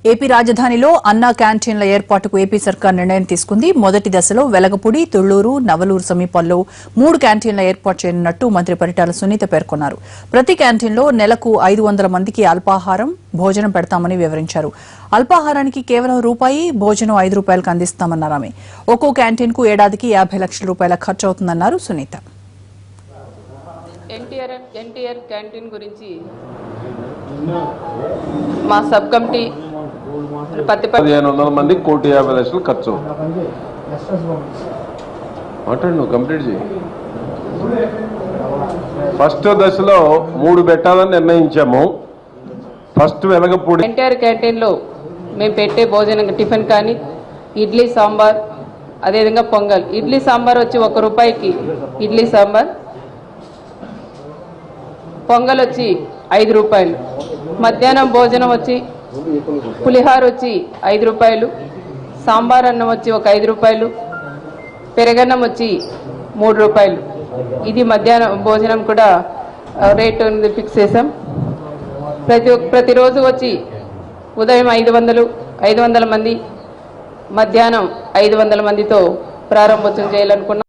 AP రాజధానిలో అన్నా క్యాంటీన్ల ఏర్పాటుకు ఏపీ సర్కార్ నిర్ణయం తీసుకుంది. మొదటి దశలో వెలగపూడి, తుళ్లూరు, నవలూరు సమీపంలో 3 క్యాంటీన్ల ఏర్పాటు చేయనున్నట్టు మంత్రి పరిటాల సునీత పేర్కొన్నారు. ప్రతి క్యాంటీన్లో నెలకు 500 మందికి అల్పాహారం, భోజనం పెడతామని వివరించారు. అల్పాహారానికి కేవలం రూపాయి, భోజనం 5 రూపాయలకు అందిస్తామన్నారు ఆమె. ఒక్కో క్యాంటీన్కు ఏడాదికి 50 లక్షల రూపాయల ఖర్చు అవుతుందన్నారు సునీత. ఎన్టీఆర్ క్యాంటీన్ గురించి మా సబ్ కమిటీ 1500 మంది 1,50,00,000 ఖర్చు. మాట్లాడు, కంప్లీట్ చేయి. ఫస్ట్ దశలో 3 పెట్టాలని నిర్ణయించాము. ఫస్ట్ వెలగపూడి ఎన్టీఆర్ క్యాంటీన్లో మేము పెట్టే భోజనం టిఫిన్ కానీ ఇడ్లీ సాంబార్, అదేవిధంగా పొంగల్. ఇడ్లీ సాంబార్ వచ్చి 1 రూపాయికి ఇడ్లీ సాంబార్, పొంగల్ వచ్చి 5 రూపాయలు. మధ్యాహ్నం భోజనం వచ్చి పులిహార వచ్చి 5 రూపాయలు, సాంబార్ అన్నం వచ్చి ఒక 5 రూపాయలు, పెరగన్నం వచ్చి 3 రూపాయలు. ఇది మధ్యాహ్నం భోజనం కూడా రేటు ఫిక్స్ చేసాం. ప్రతిరోజు వచ్చి ఉదయం 500 మంది, మధ్యాహ్నం 500 మందితో ప్రారంభోత్సవం చేయాలనుకున్నాం.